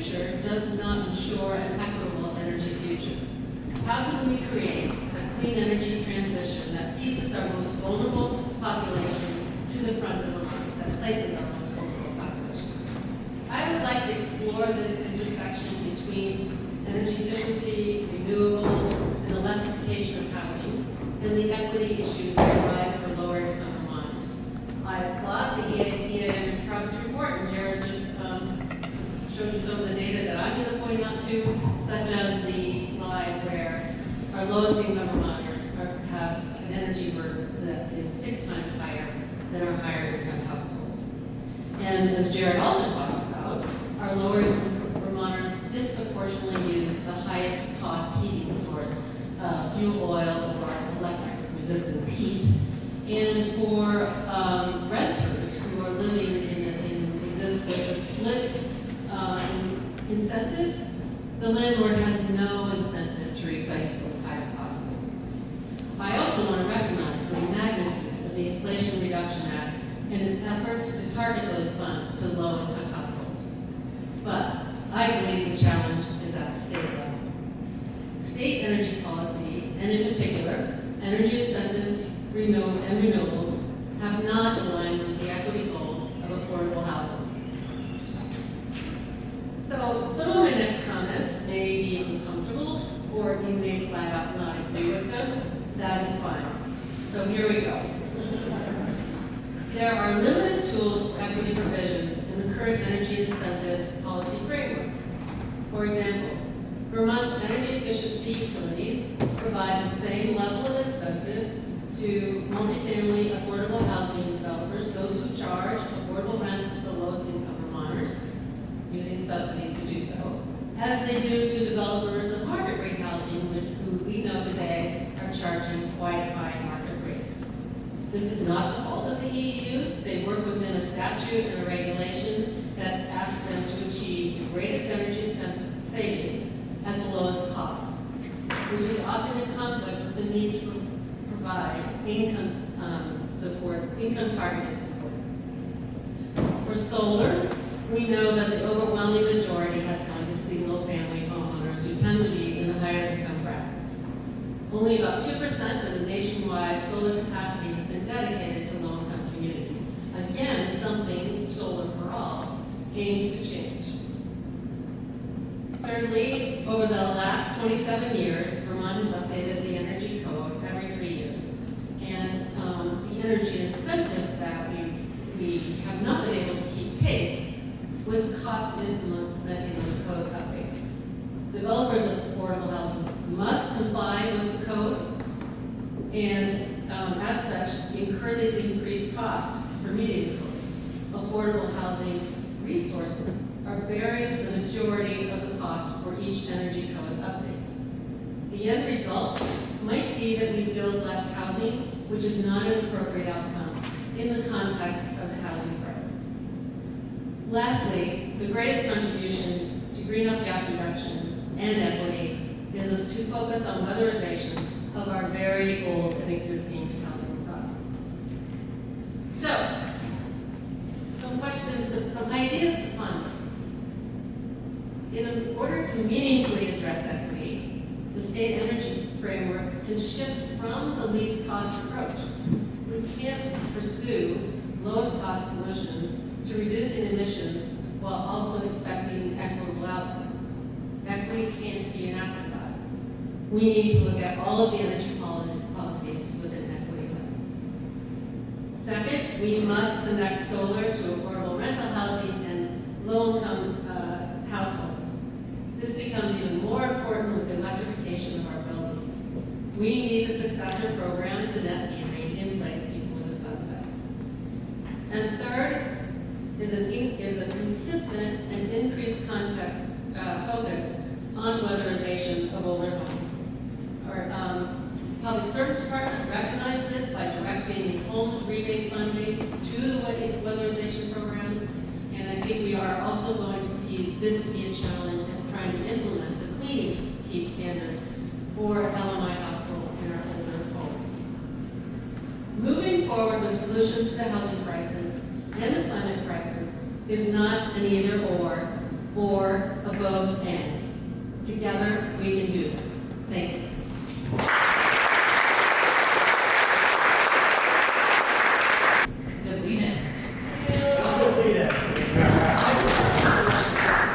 future does not ensure an equitable energy future. How can we create a clean energy transition that places our most vulnerable population to the front of the line, that places our most vulnerable population? I would like to explore this intersection between energy efficiency, renewables, and electrification of housing, and the equity issues that arise for lower-income Vermonters. I applaud the EAN progress report, and Jared just showed you some of the data that I'm going to point out to, such as the slide where our lowest-income Vermonters have an energy burden that is 6 times higher than our higher-income households. And as Jared also talked about, our lower-income Vermonters disproportionately use the highest cost heating source, fuel oil or electric resistance heat. And for renters who are living exist with a split incentive, the landlord has no incentive to replace those highest cost systems. I also want to recognize the magnitude of the Inflation Reduction Act and its efforts to target those funds to low-income households. But I believe the challenge is at the state level. State energy policy, and in particular, energy incentives and renewables, have not aligned with the equity goals of affordable housing. So some of my next comments may be uncomfortable, or you may flat out not agree with them. That is fine. So here we go. There are limited tools for equity provisions in the current energy incentive policy framework. For example, Vermont's energy efficiency utilities provide the same level of incentive to multifamily affordable housing developers, those who charge affordable rents to the lowest income Vermonters, using subsidies to do so, as they do to developers of market rate housing who we know today are charging quite high market rates. This is not the fault of the EEUs. They work within a statute and a regulation that asks them to achieve the greatest energy savings at the lowest cost, which is often in conflict with the need to provide income targeted support. For solar, we know that the overwhelming majority has gone to single-family homeowners who tend to be in the higher income brackets. Only about 2% of the nationwide solar capacity has been dedicated to low-income communities. Again, something Solar for All aims to change. Thirdly, over the last 27 years, Vermont has updated the energy code every 3 years. And the energy incentives that we have not been able to keep pace with the cost of implementing those code updates. Developers of affordable housing must comply with the code, and as such, incur these increased costs for meeting the code. Affordable housing resources are bearing the majority of the cost for each energy code update. The end result might be that we build less housing, which is not an appropriate outcome in the context of the housing crisis. Lastly, the greatest contribution to greenhouse gas reductions and equity is to focus on weatherization of our very old and existing housing stock. So, some questions, some ideas to ponder. In order to meaningfully address equity, the state energy framework can shift from the least cost approach. We can't pursue lowest cost solutions to reducing emissions while also expecting equitable outcomes. Equity can't be an afterthought. We need to look at all of the energy policies with an equity lens. Second, we must connect solar to affordable rental housing and low-income households. This becomes even more important with the electrification of our buildings. We need a successor program to net metering in place before the sunset. And third is a consistent and increased focus on weatherization of older homes. Our Public Service Department recognized this by directing the homes rebate funding to the weatherization programs, and I think we are also going to see this to be a challenge as trying to implement the clean heat standard for LMI households in our older homes. Moving forward with solutions to the housing crisis and the climate crisis is not an either or or a both and. Together, we can do this. Thank you. It's a good lead-in.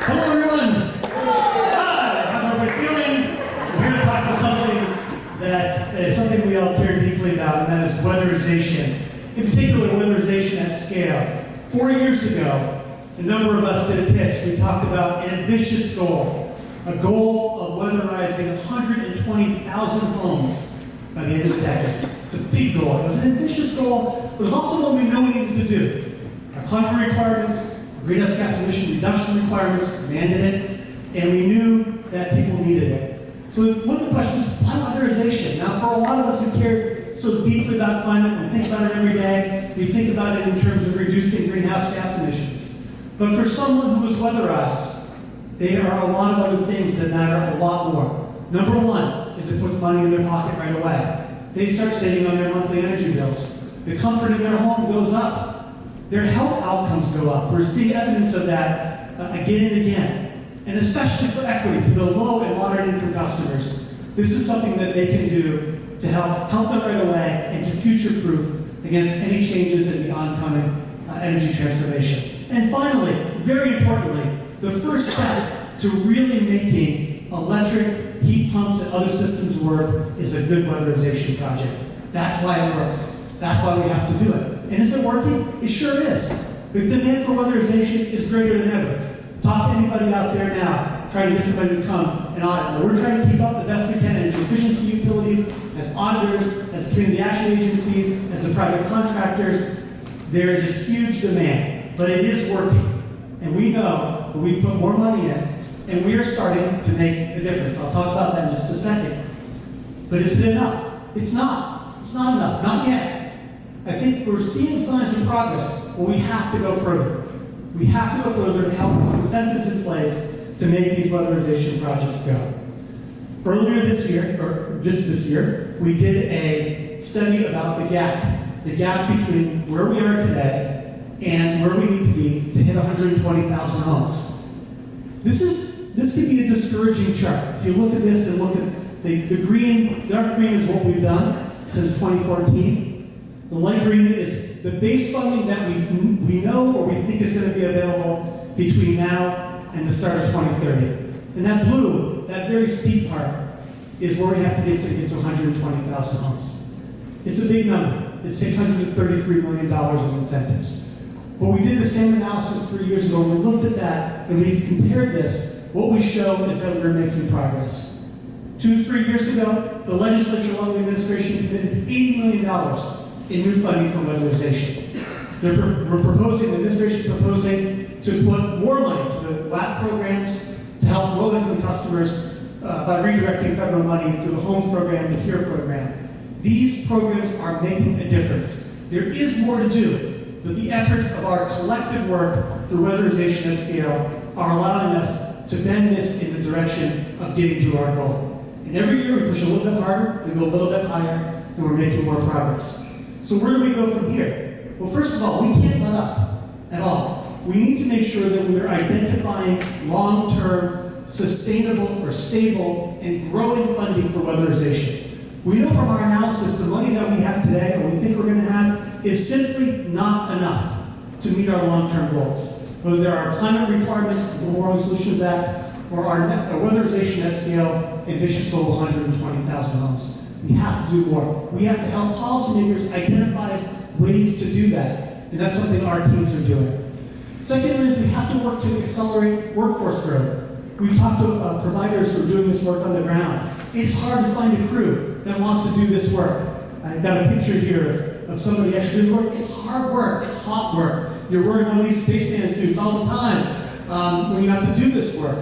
Hello, everyone. Hi, how's everybody feeling? We're here to talk about something that is something we all care deeply about, and that is weatherization. In particular, weatherization at scale. 4 years ago, a number of us did a pitch. We talked about an ambitious goal, a goal of weatherizing 120,000 homes by the end of the decade. It's a big goal. It was an ambitious goal, but it was also one we know we needed to do. Our climate requirements, our greenhouse gas emission reduction requirements demanded it, and we knew that people needed it. So one of the questions is, why weatherization? Now, for a lot of us who care so deeply about climate, we think about it every day, we think about it in terms of reducing greenhouse gas emissions. But for someone who is weatherized, there are a lot of other things that matter a lot more. Number one is it puts money in their pocket right away. They start saving on their monthly energy bills. The comfort in their home goes up. Their health outcomes go up. We're seeing evidence of that again and again. And especially for equity, for the low and moderate income customers, this is something that they can do to help them right away and to future-proof against any changes in the oncoming energy transformation. And finally, very importantly, the first step to really making electric heat pumps and other systems work is a good weatherization project. That's why it works. That's why we have to do it. And is it working? It sure is. The demand for weatherization is greater than ever. Talk to anybody out there now, trying to get somebody to come and audit. Now, we're trying to keep up the best we can energy efficiency utilities, as auditors, as community action agencies, as the private contractors. There is a huge demand, but it is working. And we know that we put more money in, and we are starting to make a difference. I'll talk about that in just a second. But is it enough? It's not. It's not enough. Not yet. I think we're seeing signs of progress, but we have to go further. We have to go further and help put incentives in place to make these weatherization projects go. Earlier this year, or just this year, we did a study about the gap between where we are today and where we need to be to hit 120,000 homes. This could be a discouraging chart. If you look at this and look at the green, dark green is what we've done since 2014. The light green is the base funding that we know or we think is going to be available between now and the start of 2030. And that blue, that very steep part, is where we have to get to 120,000 homes. It's a big number. It's $633 million in incentives. But we did the same analysis 3 years ago, and we looked at that, and we've compared this. What we show is that we're making progress. 2-3 years ago, the legislature, along with the administration, committed $80 million in new funding for weatherization. The administration is proposing to put more money to the WAP programs to help low-income customers by redirecting federal money through the HOMES program, the HERE program. These programs are making a difference. There is more to do, but the efforts of our collective work through weatherization at scale are allowing us to bend this in the direction of getting to our goal. And every year we push a little bit harder, we go a little bit higher, and we're making more progress. So where do we go from here? Well, first of all, we can't let up at all. We need to make sure that we are identifying long-term, sustainable or stable and growing funding for weatherization. We know from our analysis the money that we have today, or we think we're going to have, is simply not enough to meet our long-term goals. Whether there are climate requirements, the Global Warming Solutions Act, or our weatherization at scale ambitious goal of 120,000 homes. We have to do more. We have to help policymakers identify ways to do that. And that's something our teams are doing. Secondly, we have to work to accelerate workforce growth. We've talked to providers who are doing this work on the ground. It's hard to find a crew that wants to do this work. I've got a picture here of somebody actually doing work. It's hard work. It's hot work. You're wearing one of these spaceman suits all the time when you have to do this work.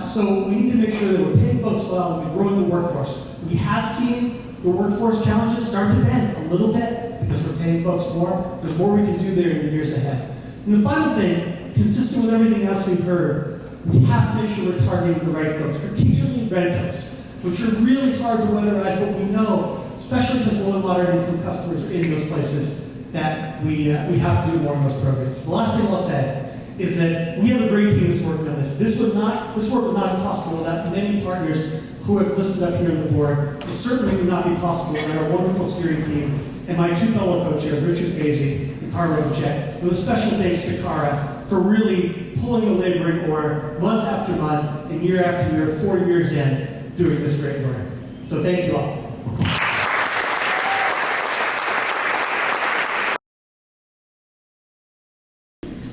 So we need to make sure that we're paying folks well and we're growing the workforce. We have seen the workforce challenges start to bend a little bit because we're paying folks more. There's more we can do there in the years ahead. And the final thing, consistent with everything else we've heard, we have to make sure we're targeting the right folks, particularly rentals, which are really hard to weatherize, but we know, especially because low and moderate income customers are in those places, that we have to do more in those programs. The last thing I'll say is that we have a great team that's working on this. This work would not be possible without many partners who have listed up here on the board. It certainly would not be possible without our wonderful steering team and my two fellow co-chairs, Richard Fazy and Cara Robachek, with a special thanks to Cara for really pulling the laboring oar month after month and year after year, 4 years in, doing this great work. So thank you all.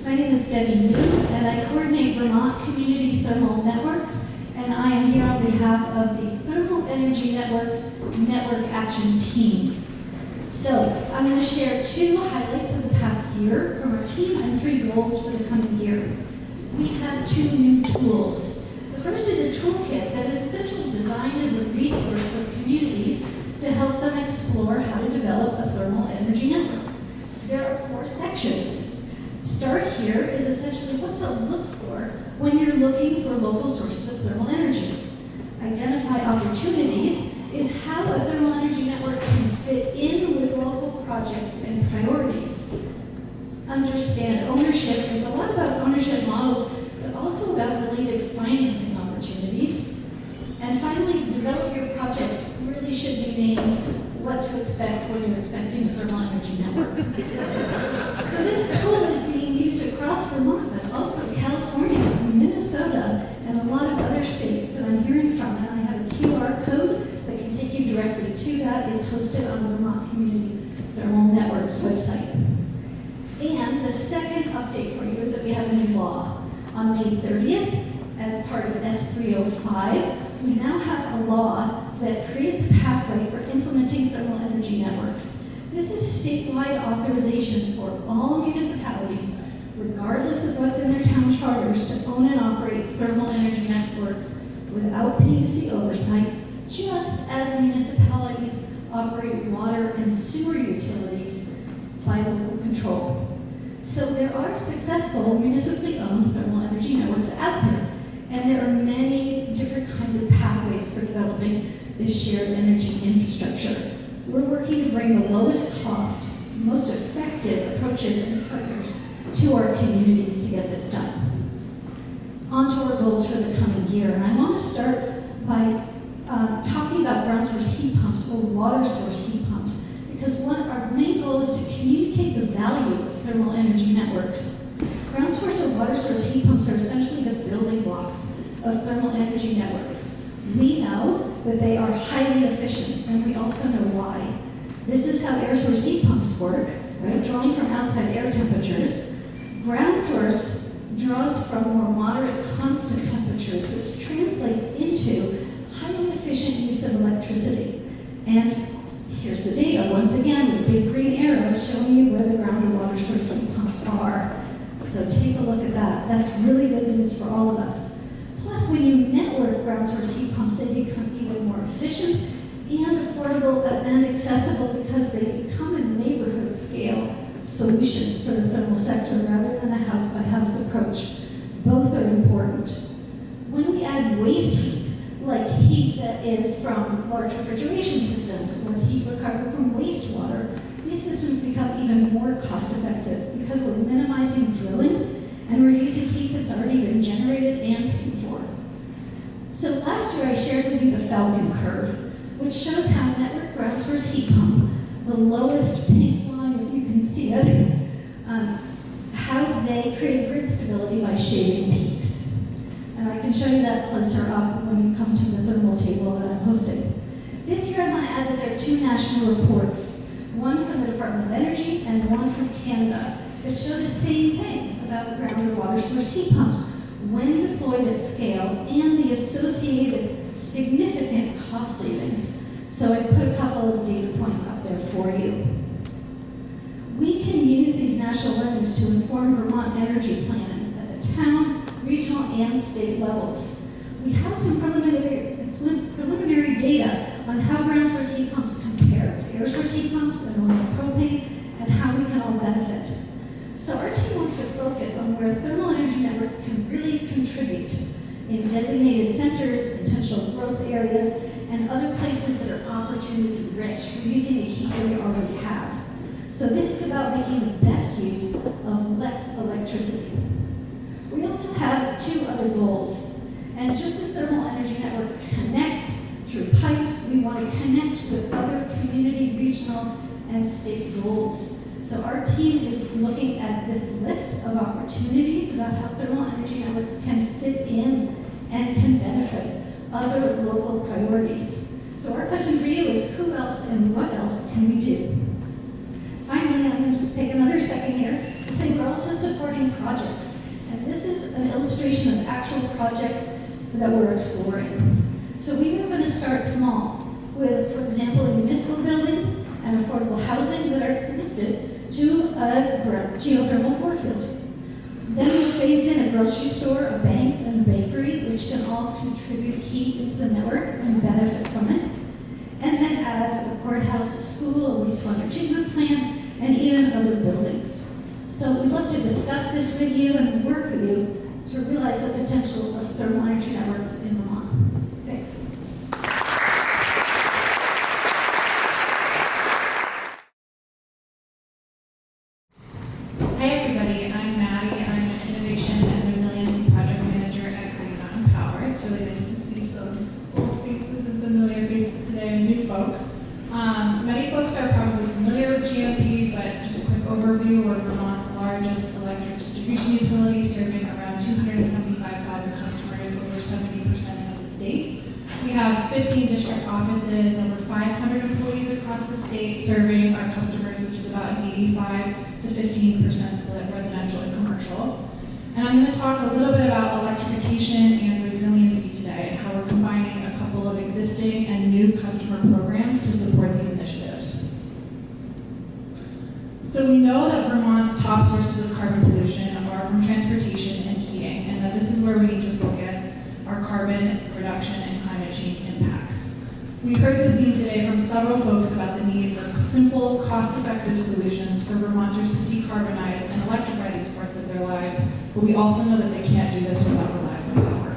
My name is Debbie Neale, and I coordinate Vermont Community Thermal Networks, and I am here on behalf of the Thermal Energy Networks Network Action Team. So, I'm going to share 2 highlights of the past year from our team and 3 goals for the coming year. We have 2 new tools. The first is a toolkit that is essentially designed as a resource for communities to help them explore how to develop a thermal energy network. There are 4 sections. Start here is essentially what to look for when you're looking for local sources of thermal energy. Identify opportunities is how a thermal energy network can fit in with local projects and priorities. Understand ownership is a lot about ownership models, but also about related financing opportunities. And finally, develop your project really should be named what to expect when you're expecting a thermal energy network. So this tool is being used across Vermont, but also California, Minnesota, and a lot of other states that I'm hearing from. And I have a QR code that can take you directly to that. It's hosted on the Vermont Community Thermal Networks website. And the second update for you is that we have a new law. On May 30th, as part of S305, we now have a law that creates a pathway for implementing thermal energy networks. This is statewide authorization for all municipalities, regardless of what's in their town charters, to own and operate thermal energy networks without PUC oversight, just as municipalities operate water and sewer utilities by local control. So there are successful municipally owned thermal energy networks out there, and there are many different kinds of pathways for developing this shared energy infrastructure. We're working to bring the lowest cost, most effective approaches and partners to our communities to get this done. On to our goals for the coming year, and I want to start by talking about ground source heat pumps or water source heat pumps, because one of our main goals is to communicate the value of thermal energy networks. Ground source or water source heat pumps are essentially the building blocks of thermal energy networks. We know that they are highly efficient, and we also know why. This is how air source heat pumps work, right? Drawing from outside air temperatures. Ground source draws from more moderate constant temperatures, which translates into highly efficient use of electricity. And here's the data, once again, with a big green arrow showing you where the ground and water source heat pumps are. So take a look at that. That's really good news for all of us. Plus, when you network ground source heat pumps, they become even more efficient and affordable and accessible because they become a neighborhood scale solution for the thermal sector rather than a house-by-house approach. Both are important. When we add waste heat, like heat that is from large refrigeration systems or heat recovered from wastewater, these systems become even more cost-effective because we're minimizing drilling and we're using heat that's already been generated and paid for. So last year I shared with you the Falcon curve, which shows how network ground source heat pump, the lowest pink line, if you can see it, how they create grid stability by shaving peaks. And I can show you that closer up when you come to the thermal table that I'm hosting. This year I want to add that there are 2 national reports, one from the Department of Energy and one from Canada, that show the same thing about ground and water source heat pumps when deployed at scale and the associated significant cost savings. So I've put a couple of data points up there for you. We can use these national learnings to inform Vermont energy planning at the town, regional, and state levels. We have some preliminary data on how ground source heat pumps compare to air source heat pumps and oil and propane, and how we can all benefit. So our team wants to focus on where thermal energy networks can really contribute in designated centers, intentional growth areas, and other places that are opportunity rich for using the heat that we already have. So this is about making the best use of less electricity. We also have two other goals. And just as thermal energy networks connect through pipes, we want to connect with other community, regional, and state goals. So our team is looking at this list of opportunities about how thermal energy networks can fit in and can benefit other local priorities. So our question for you is, who else and what else can we do? Finally, I'm going to just take another second here to say we're also supporting projects. And this is an illustration of actual projects that we're exploring. So we are going to start small with, for example, a municipal building and affordable housing that are connected to a geothermal bore field. Then we'll phase in a grocery store, a bank, and a bakery, which can all contribute heat into the network and benefit from it. And then add a courthouse, a school, a wastewater treatment plant, and even other buildings. So we'd love to discuss this with you and work with you to realize the potential of thermal energy networks in Vermont. Thanks. Hi everybody, I'm Maddy. I'm an Innovation and Resiliency Project Manager at Cowart. It's really nice to see some old faces and familiar faces today and new folks. Many folks are probably familiar with GMP, but just a quick overview, we're Vermont's largest electric distribution utility, serving around 275,000 customers, over 70% of the state. We have 15 district offices and over 500 employees across the state, serving our customers, which is about an 85 to 15% split residential and commercial. And I'm going to talk a little bit about electrification and resiliency today, and how we're combining a couple of existing and new customer programs to support these initiatives. So we know that Vermont's top sources of carbon pollution are from transportation and heating, and that this is where we need to focus our carbon reduction and climate change impacts. We heard the theme today from several folks about the need for simple, cost-effective solutions for Vermonters to decarbonize and electrify these parts of their lives, but we also know that they can't do this without reliable power.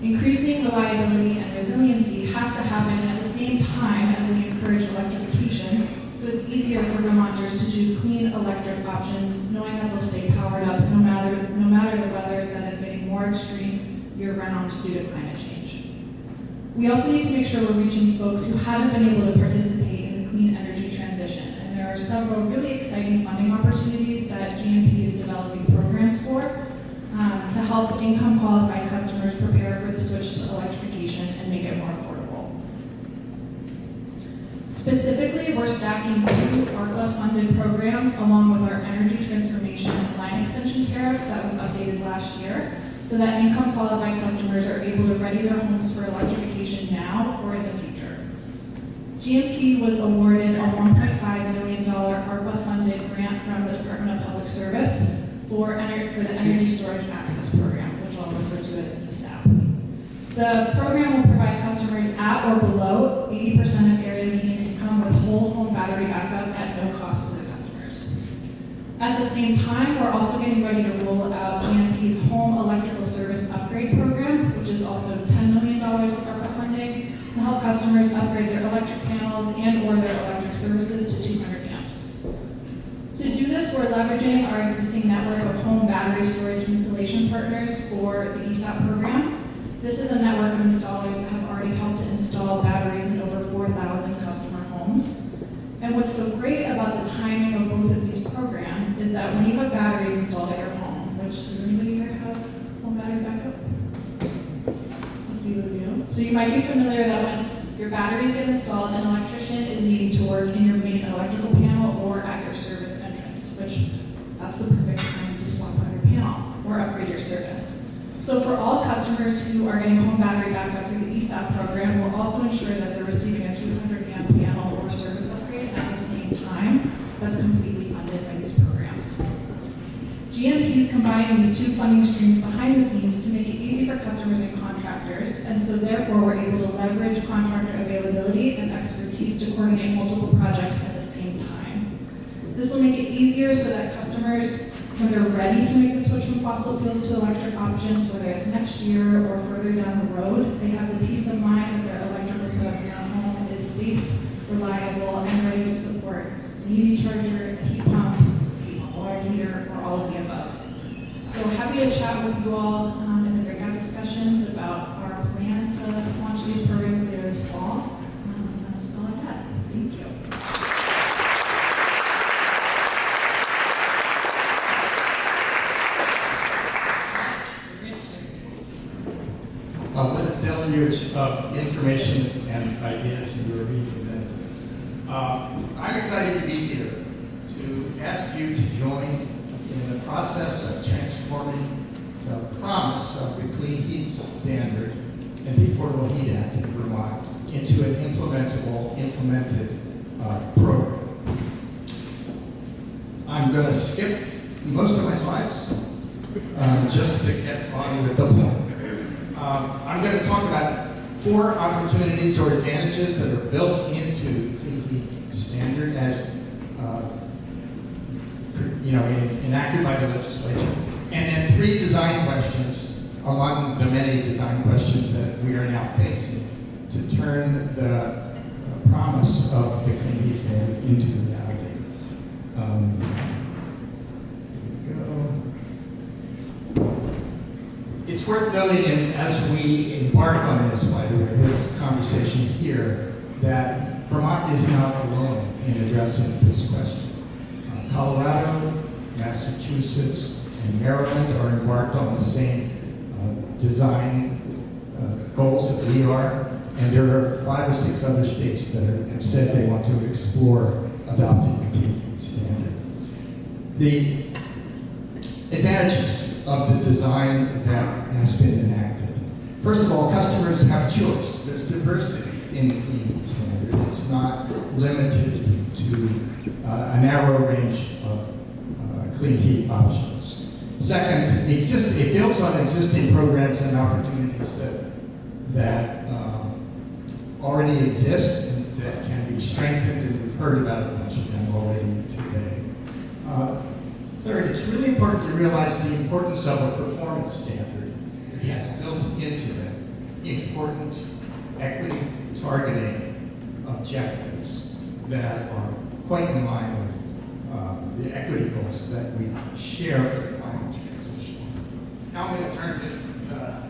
Increasing reliability and resiliency has to happen at the same time as we encourage electrification, so it's easier for Vermonters to choose clean electric options, knowing that they'll stay powered up no matter the weather that is getting more extreme year-round due to climate change. We also need to make sure we're reaching folks who haven't been able to participate in the clean energy transition, and there are several really exciting funding opportunities that GMP is developing programs for to help income-qualified customers prepare for the switch to electrification and make it more affordable. Specifically, we're stacking two ARPA-funded programs along with our energy transformation line extension tariff that was updated last year, so that income-qualified customers are able to ready their homes for electrification now or in the future. GMP was awarded a $1.5 million ARPA-funded grant from the Department of Public Service for the Energy Storage Access Program, which I'll refer to as ESAP. The program will provide customers at or below 80% of area median income with whole home battery backup at no cost to the customers. At the same time, we're also getting ready to roll out GMP's Home Electrical Service Upgrade Program, which is also $10 million of ARPA funding to help customers upgrade their electric panels and or their electric services to 200 amps. To do this, we're leveraging our existing network of home battery storage installation partners for the ESAP program. This is a network of installers that have already helped to install batteries in over 4,000 customer homes. And what's so great about the timing of both of these programs is that when you have batteries installed at your home, which does anybody here have home battery backup? A few of you. So you might be familiar that when your batteries get installed, an electrician is needing to work in your main electrical panel or at your service entrance, which that's the perfect time to swap out your panel or upgrade your service. So for all customers who are getting home battery backup through the ESAP program, we'll also ensure that they're receiving a 200 amp panel or service upgrade at the same time. That's completely funded by these programs. GMP is combining these two funding streams behind the scenes to make it easy for customers and contractors, and so therefore we're able to leverage contractor availability and expertise to coordinate multiple projects at the same time. This will make it easier so that customers, when they're ready to make the switch from fossil fuels to electric options, whether it's next year or further down the road, they have the peace of mind that their electrical setup in their home is safe, reliable, and ready to support an EV charger, a heat pump, a water heater, or all of the above. So happy to chat with you all in the breakout discussions about our plan to launch these programs later this fall. That's all I got. Thank you. What a deluge of information and ideas you were being presented. I'm excited to be here to ask you to join in the process of transforming the promise of the Clean Heat Standard and the Affordable Heat Act in Vermont into an implemented program. I'm going to skip most of my slides just to get on with the point. I'm going to talk about 4 opportunities or advantages that are built into the Clean Heat Standard as enacted by the legislature, and then 3 design questions among the many design questions that we are now facing to turn the promise of the Clean Heat Standard into reality. Here we go. It's worth noting, and as we embark on this, by the way, this conversation here, that Vermont is not alone in addressing this question. Colorado, Massachusetts, and Maryland are embarked on the same design goals that we are, and there are 5 or 6 other states that have said they want to explore adopting the Clean Heat Standard. The advantages of the design that has been enacted. First of all, customers have choice. There's diversity in the Clean Heat Standard. It's not limited to a narrow range of clean heat options. Second, it builds on existing programs and opportunities that already exist and that can be strengthened, and we've heard about a bunch of them already today. Third, it's really important to realize the importance of a performance standard. It has built into it important equity targeting objectives that are quite in line with the equity goals that we share for the climate transition. Now I'm going to turn to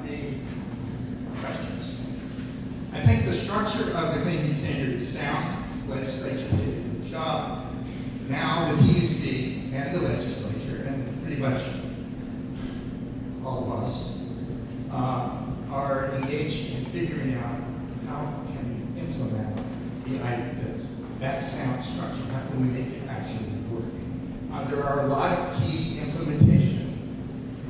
3 questions. I think the structure of the Clean Heat Standard is sound. The legislature did a good job. Now the PUC and the legislature, and pretty much all of us, are engaged in figuring out how can we implement that sound structure. How can we make it actually work? There are a lot of key implementation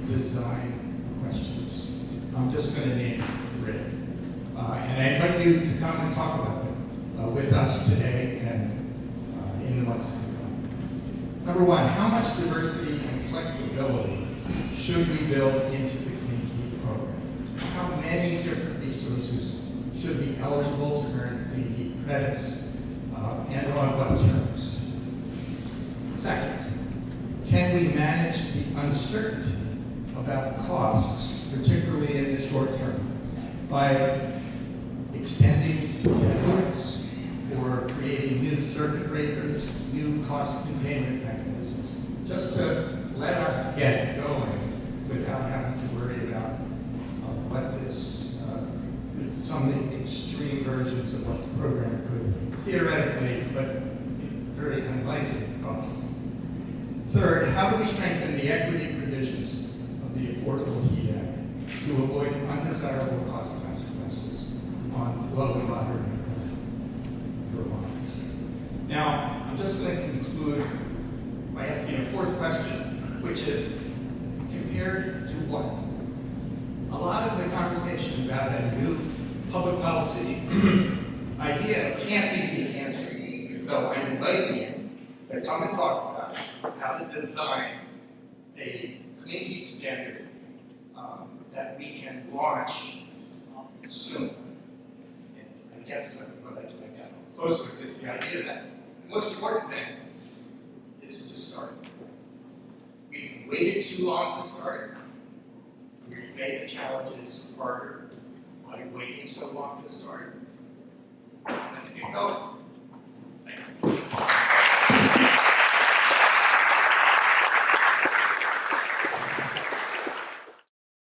design questions. I'm just going to name 3. And I invite you to come and talk about them with us today and in the months to come. Number 1, how much diversity and flexibility should we build into the Clean Heat program? How many different resources should be eligible to earn clean heat credits, and on what terms? Second, can we manage the uncertainty about costs, particularly in the short term, by extending deadlines or creating new circuit breakers, new cost containment mechanisms, just to let us get going without having to worry about what some extreme versions of what the program could theoretically, but very unlikely cost. Third, how do we strengthen the equity provisions of the Affordable Heat Act to avoid undesirable cost consequences on low and moderate income Vermonters? Now, I'm just going to conclude by asking a 4th question, which is, compared to what? A lot of the conversation about a new public policy idea can't be the answer. So I'm inviting you to come and talk about how to design a clean heat standard that we can launch soon. And I guess what I'd like to close with is the idea that the most important thing is to start. We've waited too long to start. We've made the challenges harder by waiting so long to start. Let's get going.